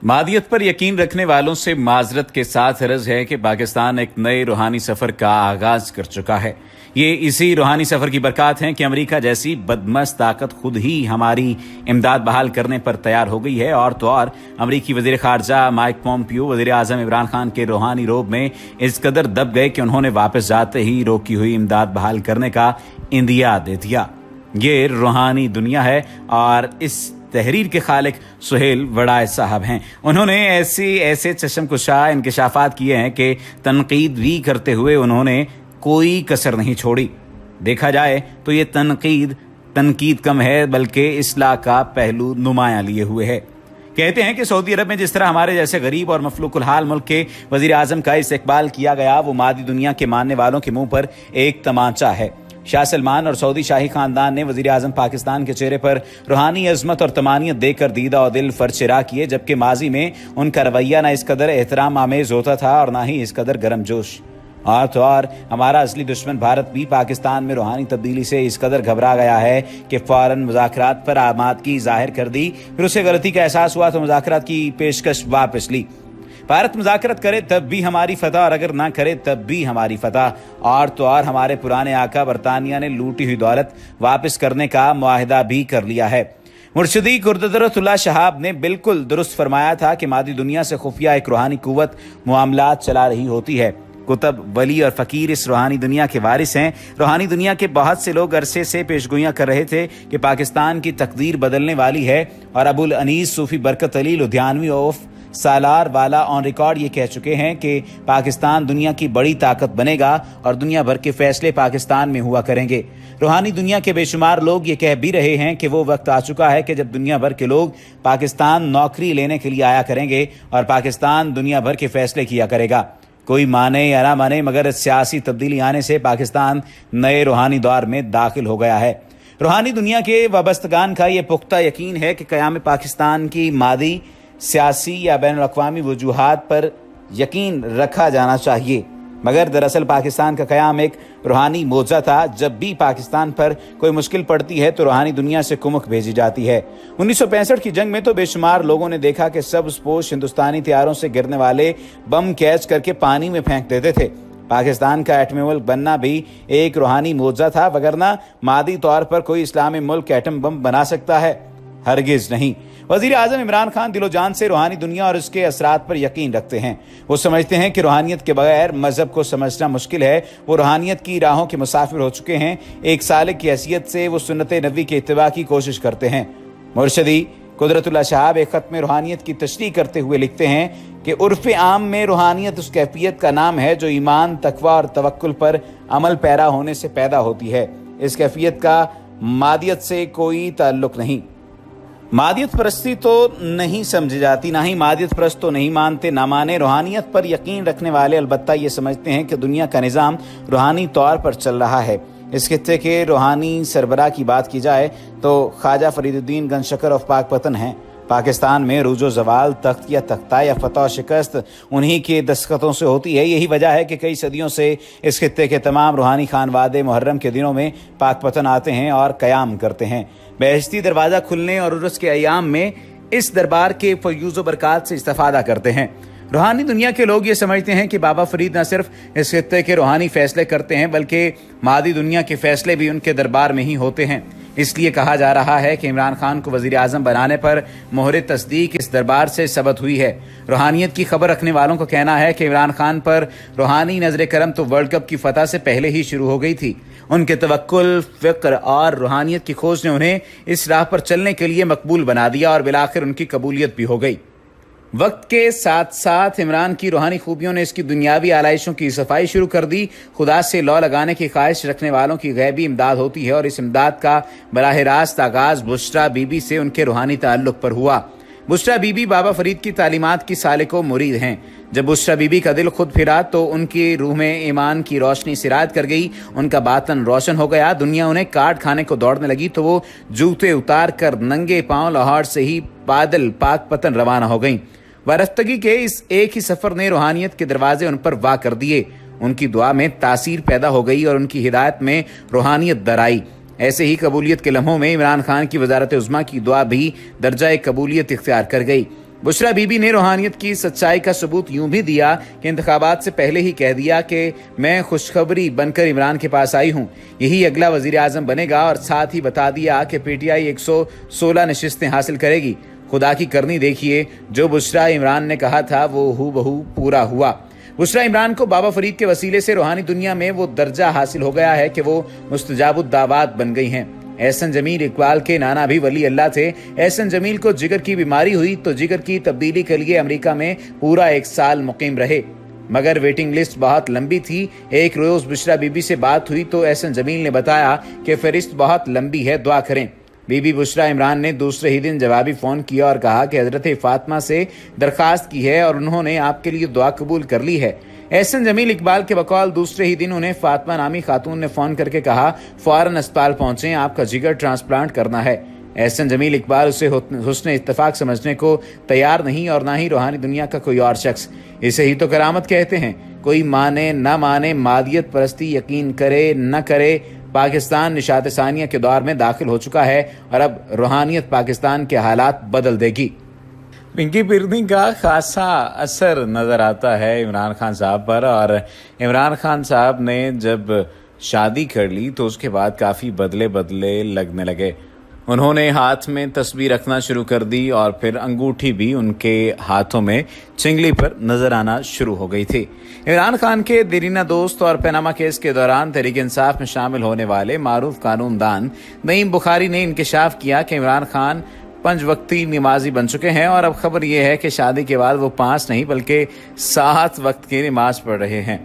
मादियत पर यकीन रखने वालों से माजरत के साथ अर्ज है कि पाकिस्तान एक नए रूहानी सफर का आगाज कर चुका है। ये इसी रूहानी सफर की बरकत है कि अमेरिका जैसी बदमस्त ताकत खुद ही हमारी इमदाद बहाल करने पर तैयार हो गई है। और तो और अमरीकी वजीर खारजा माइक पोम्पियो वजीर आजम इमरान खान के रूहानी रोब में इस कदर दब गए कि उन्होंने वापस जाते ही रोकी हुई इमदाद बहाल करने का इंदिया दे दिया। ये रूहानी दुनिया है और इस तहरीर के खालिक सुहेल वड़ाए साहब हैं। उन्होंने ऐसे चशमकुशा इंकशाफात किए हैं कि तनकीद भी करते हुए उन्होंने कोई कसर नहीं छोड़ी। देखा जाए तो ये तनकीद कम है बल्कि इस्लाह का पहलू नुमाया लिए हुए है। कहते हैं कि सऊदी अरब में जिस तरह हमारे जैसे गरीब और मफलूकुल हाल मुल्क के वजीर आजम का इस्तेकबाल किया गया, वो मादी दुनिया के मानने वालों के मुंह पर एक तमाचा है। शाह सलमान और सऊदी शाही खानदान ने वजीर आजम पाकिस्तान के चेहरे पर रूहानी अजमत और तमानियत देकर दीदा और दिल फरचिरा किए, जबकि माजी में उनका रवैया ना इस कदर एहतराम आमेज होता था और ना ही इस कदर गर्मजोश। और तो और हमारा असली दुश्मन भारत भी पाकिस्तान में रूहानी तब्दीली से इस कदर घबरा गया है कि फौरन मुज़ाकरात पर आमादगी जाहिर कर दी। फिर उसे गलती का एहसास हुआ तो मुज़ाकरात की पेशकश वापस ली। भारत मुज़ाकरत करे तब भी हमारी फतह और अगर ना करे तब भी हमारी फतह। और तो और हमारे पुराने आका बरतानिया ने लूटी हुई दौलत वापस करने का मुआहिदा भी कर लिया है। मुर्शिदी कुर्दतुल्लाह शहाब ने बिल्कुल दुरुस्त फरमाया था कि मादी दुनिया से खुफिया एक रूहानी कुव्वत मामलात चला रही होती है। कुतब, वली और फकीर इस रूहानी दुनिया के वारिस हैं। रूहानी दुनिया के बहुत से लोग अरसे से पेशगोइयां कर रहे थे कि पाकिस्तान की तकदीर बदलने वाली है और अबुल अनीस सूफी बरकत अली लुधियानवी ऑफ सालार वाला ऑन रिकॉर्ड ये कह चुके हैं कि पाकिस्तान दुनिया की बड़ी ताकत बनेगा और दुनिया भर के फैसले पाकिस्तान में हुआ करेंगे। रूहानी दुनिया के बेशुमार लोग ये कह भी रहे हैं कि वो वक्त आ चुका है कि जब दुनिया भर के लोग पाकिस्तान नौकरी लेने के लिए आया करेंगे और पाकिस्तान दुनिया भर के फैसले किया करेगा। कोई माने या ना माने मगर सियासी तब्दीली आने से पाकिस्तान नए रूहानी दौर में दाखिल हो गया है। रूहानी दुनिया के वाबस्तगान का ये पुख्ता यकीन है कि क़याम पाकिस्तान की मादी सियासी या बैनुल-अक़वामी वजूहात पर यकीन रखा जाना चाहिए, मगर दरअसल पाकिस्तान का क़याम एक रूहानी मोजा था। जब भी पाकिस्तान पर कोई मुश्किल पड़ती है तो रूहानी दुनिया से कुमक भेजी जाती है। 1965 की जंग में तो बेशुमार लोगों ने देखा कि सब्ज़पोश हिंदुस्तानी तैयारों से गिरने वाले बम कैच करके पानी में फेंक देते थे। पाकिस्तान का एटमी मुल्क बनना भी एक रूहानी मोजा था, वगरना मादी तौर पर कोई इस्लामी मुल्क एटम बम बना सकता है? हरगिज नहीं। वजीर आजम इमरान खान दिलो जान से रूहानी दुनिया और उसके असरात पर यकीन रखते हैं। वो समझते हैं कि रूहानियत के बगैर मजहब को समझना मुश्किल है। वो रूहानियत की राहों के मुसाफिर हो चुके हैं। एक सालिक की हैसियत से वो सुन्नत नबी के इत्तिबा की कोशिश करते हैं। मुर्शिदी कुदरतुल्लाह शहाब एक खत में रूहानियत की तशरीह करते हुए लिखते हैं कि उर्फ आम में रूहानियत उस कैफियत का नाम है जो ईमान, तकवा और तवक्कुल पर अमल पैरा होने से पैदा होती है। इस कैफियत का मादियत से कोई ताल्लुक नहीं। मादियत परस्ती तो नहीं समझी जाती, ना ही मादियत परस्त तो नहीं मानते। ना माने रूहानियत पर यकीन रखने वाले अलबत्ता ये समझते हैं कि दुनिया का निज़ाम रूहानी तौर पर चल रहा है। इस खित्ते के रूहानी सरबराह की बात की जाए तो ख्वाजा फरीदुद्दीन गंजशकर ऑफ पाकपतन हैं। पाकिस्तान में रूजो जवाल, तख्त या तख्ता या फतह शिकस्त उन्हीं के दस्तखतों से होती है। यही वजह है कि कई सदियों से इस खित्ते के तमाम रूहानी खानवादे मुहर्रम के दिनों में पाकपतन आते हैं और क़याम करते हैं। बेहश्ती दरवाज़ा खुलने और उर्स के अयाम में इस दरबार के फयूज़ बरक़ात से इस्तिफ़ादा करते हैं। रूहानी दुनिया के लोग ये समझते हैं कि बाबा फरीद न सिर्फ इस खित्ते के रूहानी फैसले करते हैं बल्कि मादी दुनिया के फैसले भी उनके दरबार में ही होते हैं। इसलिए कहा जा रहा है कि इमरान खान को वज़ीर आज़म बनाने पर मोहर तस्दीक इस दरबार से सबत हुई है। रूहानियत की खबर रखने वालों का कहना है कि इमरान खान पर रूहानी नजर करम तो वर्ल्ड कप की फतह से पहले ही शुरू हो गई थी। उनके तवक्कुल, फ़िक्र और रूहानियत की खोज ने उन्हें इस राह पर चलने के लिए मकबूल बना दिया और बिलाखिर उनकी कबूलियत भी हो गई। वक्त के साथ साथ इमरान की रूहानी खूबियों ने इसकी दुनियावी आलाइशों की सफाई शुरू कर दी। खुदा से लौ लगाने की ख्वाहिश रखने वालों की गैबी इमदाद होती है और इस इमदाद का बराह रास्त आगाज बुशरा बीबी से उनके रूहानी ताल्लुक पर हुआ। बुशरा बीबी बाबा फरीद की तालीमात की सालिको मुरीद हैं। जब बुशरा बीबी का दिल खुद फिरा तो उनकी रूह में ईमान की रोशनी सिरात कर गई, उनका बातन रोशन हो गया। दुनिया उन्हें काट खाने को दौड़ने लगी तो वो जूते उतार कर नंगे पांव लाहौर से ही पैदल पाकपतन रवाना हो गईं। वारस्तगी के इस एक ही सफर ने रूहानियत के दरवाजे उन पर वाह कर दिए। उनकी दुआ में तासीर पैदा हो गई और उनकी हिदायत में रूहानियत दर आई। ऐसे ही कबूलियत के लम्हों में इमरान खान की वजारत उज़्मा की दुआ भी दर्जा कबूलियत इख्तियार कर गई। बुशरा बीबी ने रूहानियत की सच्चाई का सबूत यूं भी दिया कि इंतखाबात से पहले ही कह दिया कि मैं खुशखबरी बनकर इमरान के पास आई हूं, यही अगला वजीर आजम बनेगा, और साथ ही बता दिया कि पीटीआई 116 नशिस्तें हासिल करेगी। खुदा की करनी देखिए, जो बुशरा इमरान ने कहा था वो हूबहू पूरा हुआ। बुशरा इमरान को बाबा फरीद के वसीले से रूहानी दुनिया में वो दर्जा हासिल हो गया है कि वो मुस्तजाबुद्दावात बन गई हैं। एहसन जमील इकबाल के नाना भी वली अल्लाह थे। एहसन जमील को जिगर की बीमारी हुई तो जिगर की तब्दीली के लिए अमेरिका में पूरा 1 साल मुकीम रहे, मगर वेटिंग लिस्ट बहुत लंबी थी। एक रोज बुशरा बीबी से बात हुई तो एहसन जमील ने बताया कि फहरिस्त बहुत लंबी है, दुआ करें। बीबी बुशरा इमरान ने दूसरे ही दिन जवाबी फोन किया और कहा कि हजरत फातिमा से दरखास्त की है और उन्होंने आपके लिए दुआ कबूल कर ली है। एहसन जमील इकबाल के बकौल दूसरे ही दिन उन्हें फातिमा नामी खातून ने फोन करके कहा फौरन अस्पताल पहुंचे, आपका जिगर ट्रांसप्लांट करना है। एहसन जमील इकबाल उसे हुस्न इत्तेफाक समझने को तैयार नहीं और ना ही रूहानी दुनिया का कोई और शख्स। इसे ही तो करामत कहते हैं। कोई माने न माने, मादियत परस्ती यकीन करे न करे, पाकिस्तान निशात सानिया के दौर में दाखिल हो चुका है और अब रूहानियत पाकिस्तान के हालात बदल देगी। पिंकी पिरनी का खासा असर नजर आता है इमरान खान साहब पर, और इमरान खान साहब ने जब शादी कर ली तो उसके बाद काफ़ी बदले बदले लगने लगे। उन्होंने हाथ में तस्बीह रखना शुरू कर दी और फिर अंगूठी भी उनके हाथों में चिंगली पर नजर आना शुरू हो गई थी। इमरान खान के देरीना दोस्त और पनामा केस के दौरान तहरीक इंसाफ में शामिल होने वाले मारूफ कानूनदान नईम बुखारी ने इंकशाफ किया कि इमरान खान 5 वक्ती नमाजी बन चुके हैं और अब खबर यह है कि शादी के बाद वो 5 नहीं बल्कि 7 वक्त की नमाज पढ़ रहे हैं।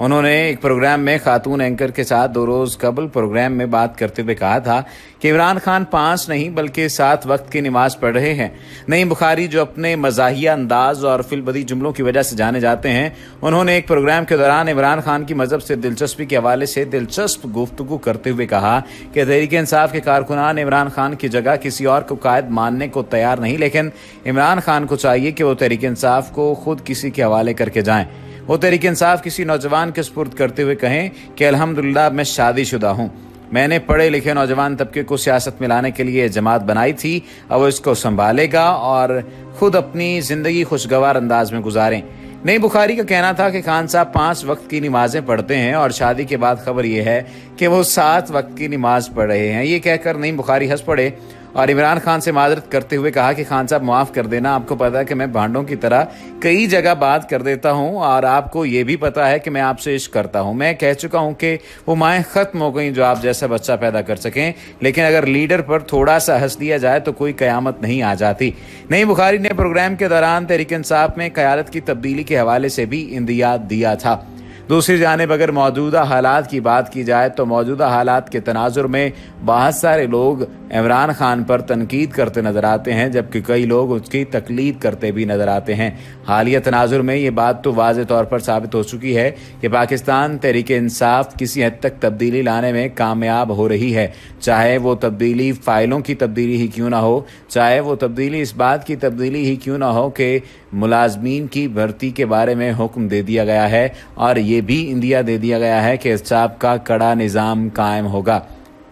उन्होंने एक प्रोग्राम में खातून एंकर के साथ 2 रोज कबल प्रोग्राम में बात करते हुए कहा था कि इमरान खान 5 नहीं बल्कि 7 वक्त की नमाज पढ़ रहे हैं। नईम बुखारी, जो अपने मज़ाहिया अंदाज और फिलबदी जुमलों की वजह से जाने जाते हैं, उन्होंने एक प्रोग्राम के दौरान इमरान खान की मजहब से दिलचस्पी के हवाले से दिलचस्प गुफ्तगू करते हुए कहा कि तहरीक इंसाफ के कारकुनान इमरान खान की जगह किसी और को कायद मानने को तैयार नहीं, लेकिन इमरान खान को चाहिए कि वो तहरीक इंसाफ को खुद किसी के हवाले करके जाएं। वो तहरीक इंसाफ किसी नौजवान के सुपुर्द करते हुए कहें कि अल्हम्दुलिल्लाह मैं शादीशुदा हूँ, मैंने पढ़े लिखे नौजवान तबके को सियासत में लाने के लिए जमात बनाई थी, अब वो इसको संभालेगा और खुद अपनी जिंदगी खुशगवार अंदाज में गुजारें। नई बुखारी का कहना था कि खान साहब 5 वक्त की नमाजें पढ़ते हैं और शादी के बाद खबर यह है कि वो 7 वक्त की नमाज पढ़ रहे हैं। ये कहकर नई बुखारी हंस पड़े और इमरान खान से माजरत करते हुए कहा कि खान साहब माफ़ कर देना, आपको पता है कि मैं भांडों की तरह कई जगह बात कर देता हूं और आपको ये भी पता है कि मैं आपसे इश्क करता हूं। मैं कह चुका हूं कि वो माएँ ख़त्म हो गई जो आप जैसा बच्चा पैदा कर सकें, लेकिन अगर लीडर पर थोड़ा सा हंस दिया जाए तो कोई क़यामत नहीं आ जाती। नई बुखारी ने प्रोग्राम के दौरान तहरीक इंसाफ में क़यादत की तब्दीली के हवाले से भी इंदिया दिया था। दूसरी जानिब अगर मौजूदा हालात की बात की जाए तो मौजूदा हालात के तनाजुर में बहुत सारे लोग इमरान खान पर तनकीद करते नजर आते हैं, जबकि कई लोग उसकी तकलीद करते भी नजर आते हैं। हालिया तनाजुर में ये बात तो वाज़ेह तौर पर साबित हो चुकी है कि पाकिस्तान तहरीक इंसाफ किसी हद तक तब्दीली लाने में कामयाब हो रही है, चाहे वो तब्दीली फ़ाइलों की तब्दीली ही क्यों ना हो, चाहे वो तब्दीली इस बात की तब्दीली ही क्यों ना हो कि मुलाजमीन की भर्ती के बारे में हुक्म दे दिया गया है और ये भी इंदिया दे दिया गया है कि एहतसाब का कड़ा निज़ाम कायम होगा।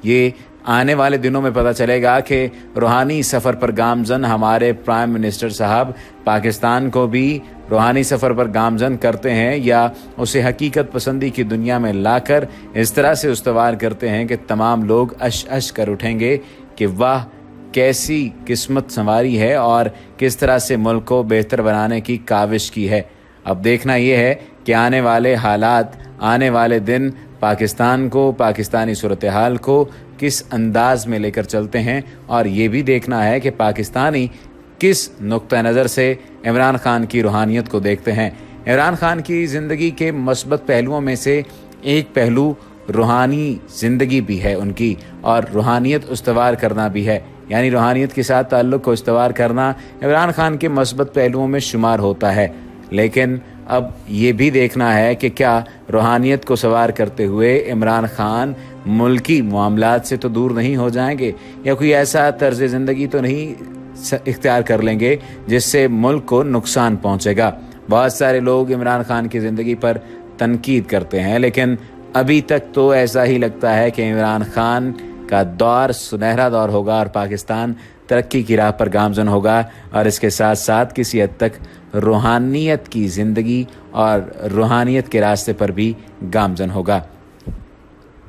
ये आने वाले दिनों में पता चलेगा कि रूहानी सफ़र पर गामजन हमारे प्राइम मिनिस्टर साहब पाकिस्तान को भी रूहानी सफ़र पर गामजन करते हैं या उसे हकीकत पसंदी की दुनिया में लाकर इस तरह से उस्तवार करते हैं कि तमाम लोग अश अश कर उठेंगे कि वाह कैसी किस्मत संवारी है और किस तरह से मुल्क को बेहतर बनाने की काविश की है। अब देखना यह है कि आने वाले हालात, आने वाले दिन पाकिस्तान को, पाकिस्तानी सूरत हाल को किस अंदाज में लेकर चलते हैं और ये भी देखना है कि पाकिस्तानी किस नुक्ता नज़र से इमरान खान की रूहानियत को देखते हैं। इमरान खान की ज़िंदगी के मस्बत पहलुओं में से एक पहलू रूहानी ज़िंदगी भी है उनकी, और रूहानियत उस्तवार करना भी है, यानी रूहानियत के साथ ताल्लुक़ को उस्तवार करना इमरान खान के मस्बत पहलुओं में शुमार होता है। लेकिन अब ये भी देखना है कि क्या रूहानियत को सवार करते हुए इमरान खान मुल्की मामलात से तो दूर नहीं हो जाएंगे या कोई ऐसा तर्ज ज़िंदगी तो नहीं इख्तियार कर लेंगे जिससे मुल्क को नुकसान पहुंचेगा। बहुत सारे लोग इमरान खान की ज़िंदगी पर तनकीद करते हैं, लेकिन अभी तक तो ऐसा ही लगता है कि इमरान खान का दौर सुनहरा दौर होगा और पाकिस्तान तरक्की की राह पर गामजन होगा और इसके साथ साथ किसी हद तक रूहानियत की ज़िंदगी और रूहानियत के रास्ते पर भी गामजन होगा।